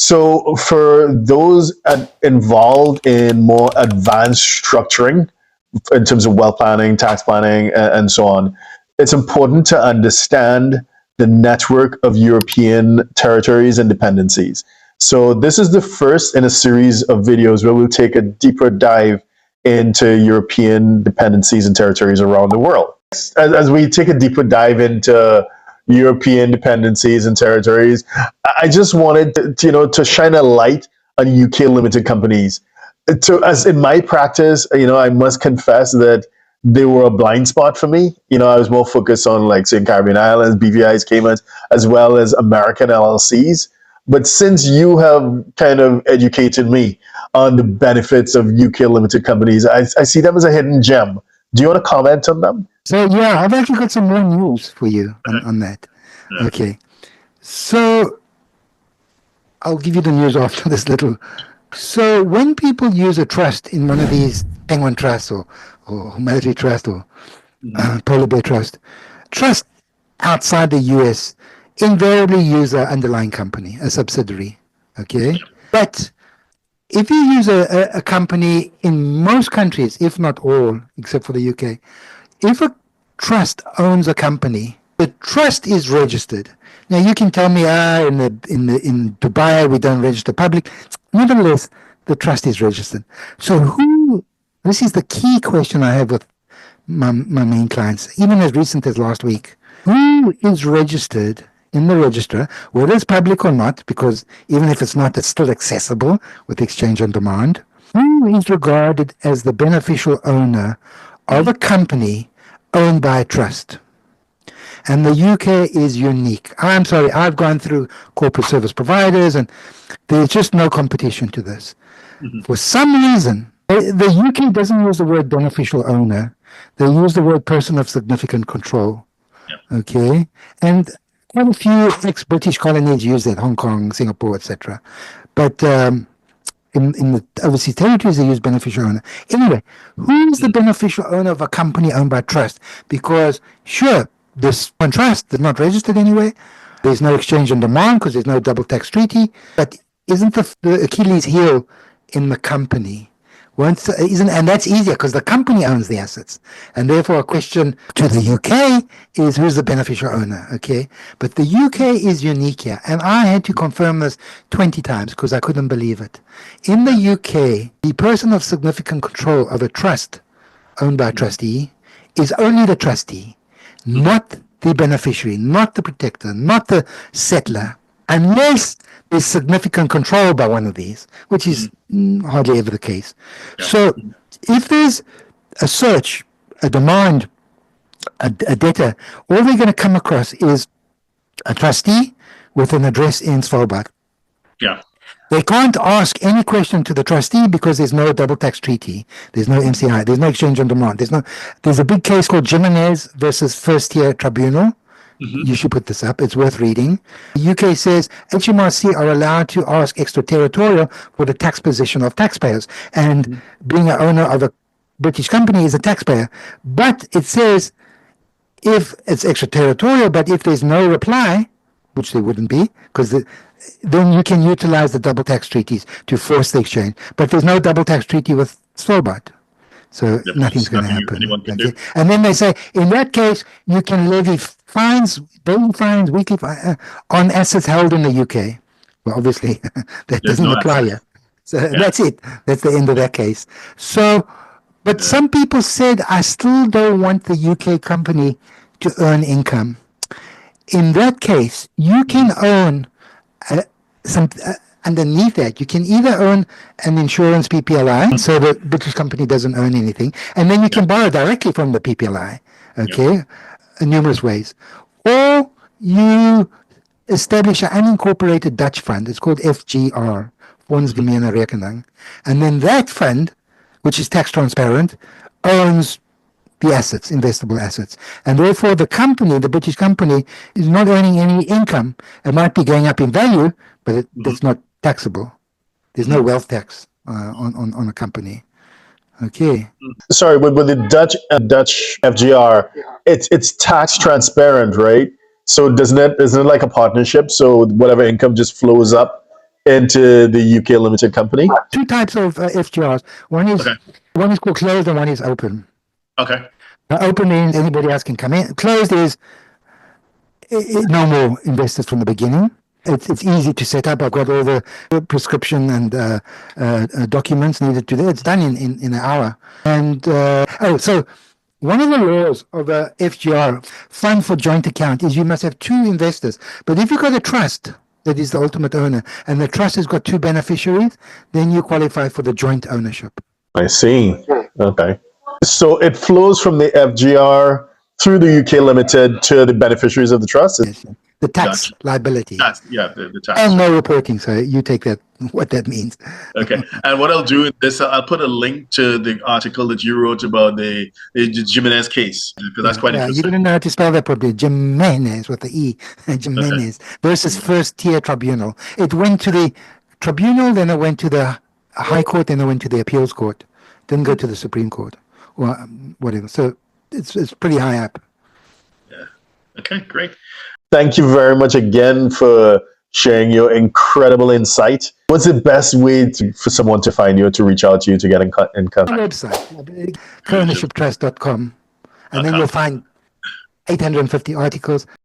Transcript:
So for those involved in more advanced structuring in terms of wealth planning, tax planning, and so on, it's important to understand the network of European territories and dependencies. So this is the first in a series of videos where we'll take a deeper dive into European dependencies and territories around the world. As we take a deeper dive into European dependencies and territories, I just wanted to shine a light on UK limited companies. As in my practice, I must confess that they were a blind spot for me. I was more focused on like St. Caribbean Islands, BVI's, Caymans, as well as American LLCs. But since you have kind of educated me on the benefits of UK limited companies, I see them as a hidden gem. Do you want to comment on them? So yeah, I've actually got some more news for you on that. Okay. So I'll give you the news after this little. So when people use a trust in one of these Penguin Trust or Military Trust or Polar Bear Trust outside the US invariably use an underlying company, a subsidiary. Okay. But if you use a company in most countries, if not all, except for the UK, if a trust owns a company, the trust is registered. Now you can tell me, in Dubai we don't register public. Nevertheless, the trust is registered. So this is the key question I have with my main clients, even as recent as last week. Who is registered in the register, whether it's public or not, because even if it's not, it's still accessible with exchange on demand. Who is regarded as the beneficial owner of a company owned by a trust? And the UK is unique. I'm sorry, I've gone through corporate service providers and there's just no competition to this. For some reason, the UK doesn't use the word beneficial owner. They use the word person of significant control. Okay? And quite a few ex-British colonies use that, Hong Kong, Singapore, etc. But in the overseas territories, they use beneficial owner. Anyway, who is the beneficial owner of a company owned by trust? Because, sure, this one trust is not registered anywhere. There's no exchange on demand because there's no double tax treaty. But isn't the Achilles heel in the company? And that's easier because the company owns the assets. And therefore, a question to the UK is who's the beneficial owner, okay? But the UK is unique here. And I had to confirm this 20 times because I couldn't believe it. In the UK, the person of significant control of a trust owned by a trustee is only the trustee, not the beneficiary, not the protector, not the settlor, unless there's significant control by one of these, which is hardly ever the case. So if there's a search, a demand, a debtor, all they're going to come across is a trustee with an address in Svalbard. Yeah. They can't ask any question to the trustee because there's no double tax treaty. There's no MCI. There's no exchange on demand. There's a big case called Jimenez versus First Tier Tribunal. You should put this up. It's worth reading. The UK says HMRC are allowed to ask extraterritorial for the tax position of taxpayers. And being an owner of a British company is a taxpayer. But it says if it's extraterritorial, but if there's no reply, which there wouldn't be, because then you can utilize the double tax treaties to force the exchange. But there's no double tax treaty with Svalbard. So nothing's going to happen. Okay. And then they say, in that case, you can levy fines, daily fines, weekly fines, on assets held in the UK. Well, obviously, that doesn't apply here. So that's it. That's the end of that case. So, but some people said, I still don't want the UK company to earn income. In that case, you can own underneath that, you can either own an insurance PPLI, so the British company doesn't earn anything, and then you can borrow directly from the PPLI, okay, in numerous ways. Or you establish an unincorporated Dutch fund, it's called FGR, Fondsgemene Rekening, and then that fund, which is tax transparent, owns the assets, investable assets. And therefore the company, the British company, is not earning any income. It might be going up in value, but it's not taxable. There's no wealth tax on a company. Okay. Sorry, but with the Dutch FGR, it's tax transparent, right? So isn't it like a partnership? So whatever income just flows up into the UK limited company? Two types of FGRs. One is called closed and one is open. Okay. Open means anybody else can come in. Closed is no more investors from the beginning. It's easy to set up. I've got all the prescription and documents needed to do. It's done in an hour. And so one of the laws of a FGR, fund for joint account, is you must have two investors. But if you've got a trust that is the ultimate owner, and the trust has got two beneficiaries, then you qualify for the joint ownership. I see. Okay. So it flows from the FGR through the UK limited to the beneficiaries of the trust? Yes, the tax liability. The tax. And no reporting, so you take that, what that means. Okay. And what I'll do is I'll put a link to the article that you wrote about the Jimenez case, because that's quite interesting. You didn't know how to spell that properly. Jimenez with the E. Jimenez versus First Tier Tribunal. It went to the tribunal, then it went to the High Court, then it went to the Appeals Court. Didn't go to the Supreme Court or whatever. So it's pretty high up. Yeah. Okay, great. Thank you very much again for sharing your incredible insight. What's the best way for someone to find you or to reach out to you to get in contact? My website, co-ownershiptrust.com, and then you'll find 850 articles.